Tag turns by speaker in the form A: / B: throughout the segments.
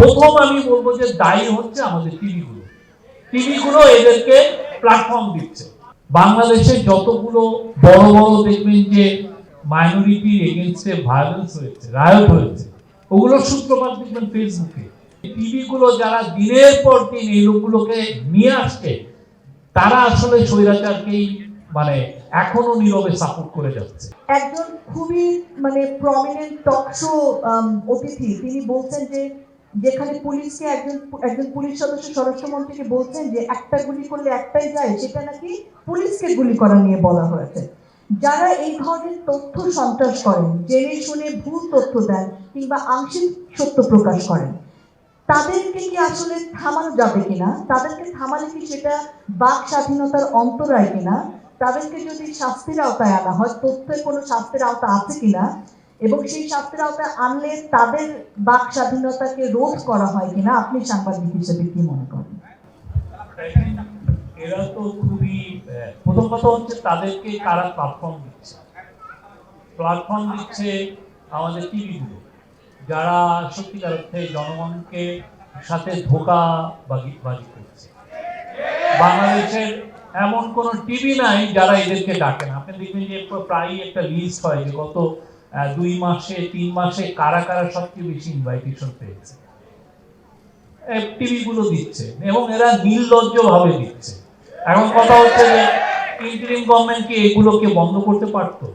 A: প্রথম আমি বলবো যে দায়ী হচ্ছে আমাদের টিভিগুলো এদেরকে প্ল্যাটফর্ম দিচ্ছে। বাংলাদেশে যতগুলো বড় বড় দেখবেন যে মাইনরিটি এগেইনস্টে ভায়োলেন্স হয়েছে, রায়ট হয়েছে, ওগুলোর সূত্রপাত দেখবেন ফেসবুকে। টিভিগুলো যারা দিনের পর দিন এই লোকগুলোকে নিয়ে আসছে, তারা আসলে স্বৈরাচারকেই এখনো নীরবে সাপোর্ট করে যাচ্ছে।
B: একজন খুবই প্রমিনেন্ট টকশো অতিথি তিনি বলছেন যে যেখানে পুলিশকে একজন পুলিশ সদস্য স্বরাষ্ট্রমন্ত্রীকে বলছেন যে একটা গুলি করলে একটাই যায়, সেটা নাকি পুলিশকে গুলি করা নিয়ে বলা হয়েছে। যারা এই ধরনের তথ্য সন্ত্রাস করেন, জেনে শুনে ভুল তথ্য দেন কিংবা আংশিক সত্য প্রকাশ করেন, তাদেরকে কি আসলে থামানো যাবে কিনা? তাদেরকে থামালে কি সেটা বাক স্বাধীনতার অন্তরায় কিনা? তাদেরকে যদি শাস্তির আওতায় আনা হয়, তথ্যের কোনো শাস্তির আওতা আছে কিনা, এবং সেই শাস্তির আওতায় আনলে তাদের বাক স্বাধীনতাকে রোধ করা হয় কিনা, আপনি সাংবাদিক হিসেবে কি মনে করেন?
A: এরা তো খুবই, প্রথম কথা হচ্ছে তাদেরকে কারা প্ল্যাটফর্ম দিচ্ছে আমাদের টিভিগুলো, যারা সত্যিকার অর্থে জনগণকে সাথে বাজি করছে। বাংলাদেশের এমন কোন টিভি নাই যারা এদেরকে ডাকে না। আপনি দেখবেন যে প্রায়ই একটা লিস্ট হয় যে গত 2 মাসে 3 মাসে কারা কারা সবচেয়ে বেশি ইনভাইটেশন পেয়েছে, টিভিগুলো দিচ্ছে এবং এরা নির্লজ্জ ভাবে দিচ্ছে। এখন কথা হচ্ছে যে ইন্টারিম গভর্নমেন্ট কি এগুলোকে বন্ধ করতে পারতো?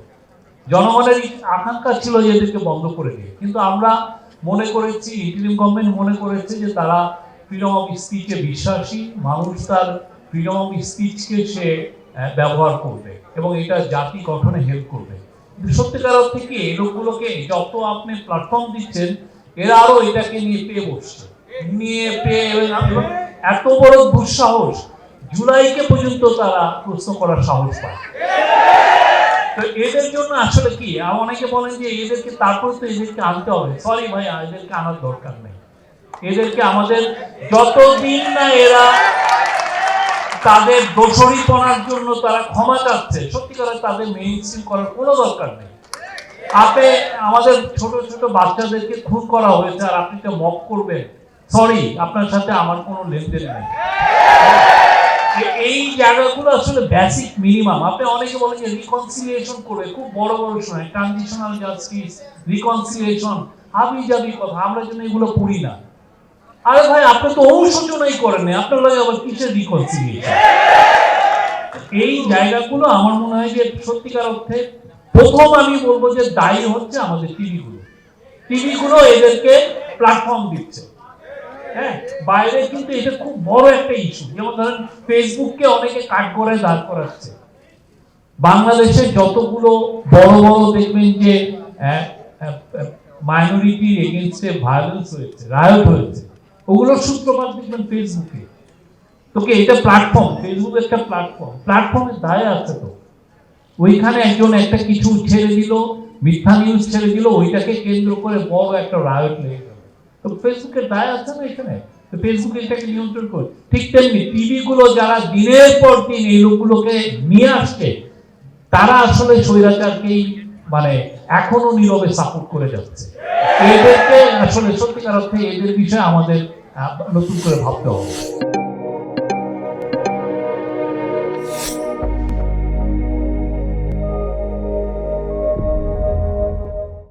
A: জনগণের আকাঙ্ক্ষা ছিল যে এদেরকে বন্ধ করে দিয়ে, কিন্তু আমরা মনে করেছি, ইন্টারিম গভর্নমেন্ট মনে করেছে যে তারা ফ্রিডম অফ স্পিচে বিশ্বাসী, মানুষ তার ফ্রিডম অফ স্পিচকে সে ব্যবহার করবে এবং এটা জাতি গঠনে হেল্প করবে। কিন্তু সত্যিকার অর্থে কি এই লোকগুলোকে যত আপনি প্ল্যাটফর্ম দিচ্ছেন, এরা আরো এটাকে নিয়ে পেয়ে বসছে, এবং এত বড় দুঃসাহস, জুলাইকে পর্যন্ত তারা প্রশ্ন করার সাহস পায়। তো এদের জন্য আসলে কি, অনেকে বলেন যে এদেরকে তারপরে তো এদেরকে আনতে হবে। সরি ভাই, এদেরকে আনার দরকার নেই। এদেরকে আমাদের যতদিন না এরা তাদের দোষরীপনার জন্য তারা ক্ষমা চাচ্ছে, সত্যিকার তাদের মেইনস্ট্রিম করার কোনো দরকার নেই। আপনি আমাদের ছোট ছোট বাচ্চাদেরকে খুন করা হয়েছে আর আপনি তো মক করবেন, সরি আপনার সাথে আমার কোনো লেনদেন নেই। এই জায়গাগুলো আসলে বেসিক মিনিমাম। আপনি অনেকে বলেন যে রিকনসিলিয়েশন করবে, খুব বড় বড় সময় ট্রানজিশনাল জাস্টিস, রিকনসিলিয়েশন, হাবি জাবি কথা, আমরা যেন এগুলো পড়ি না। আরে ভাই, আপনি তো অনুশোচনাই করেন না, আপনার লাগে আবার কিসের রিকনসিলিয়েশন? এই জায়গাগুলো আমার মনে হয় যে সত্যিকার অর্থে প্রথম আমি বলবো যে দায়ী হচ্ছে আমাদের টিভিগুলো এদেরকে প্ল্যাটফর্ম দিচ্ছে। হ্যাঁ, বাইরে কিন্তু এটা খুব বড় একটা ইস্যু। যেমন ধরেন ফেসবুককে অনেকে কাঠগড়ায় দাঁড় করাচ্ছে। বাংলাদেশে যতগুলো বড় বড় দেখবেন যে মাইনরিটি এগেইনস্টে ভায়োলেন্স হয়েছে, রায়ট হয়েছে, ওগুলোর সূত্রপাত দেখবেন ফেসবুকে। তোকে এটা প্ল্যাটফর্ম, ফেসবুক একটা প্ল্যাটফর্মের দায় আছে। তো ওইখানে একজন একটা কিছু ছেড়ে দিল, মিথ্যা নিউজ ছেড়ে দিল, ওইটাকে কেন্দ্র করে বড় একটা রায়ট লেগে গেল। তো ফেসবুকের দায় আছে না এখানে? তো ফেসবুক এটাকে নিয়ন্ত্রণ করে। ঠিক তেমনি টিভিগুলো যারা দিনের পর দিন এই লোকগুলোকে নিয়ে আসছে, তারা আসলে স্বৈরাচারকেই এখনো নীরবে সাপোর্ট করে যাচ্ছে। এদেরকে আসলে সত্যিকার অর্থে এদের বিষয়ে আমাদের নতুন করে ভাবতে হবে।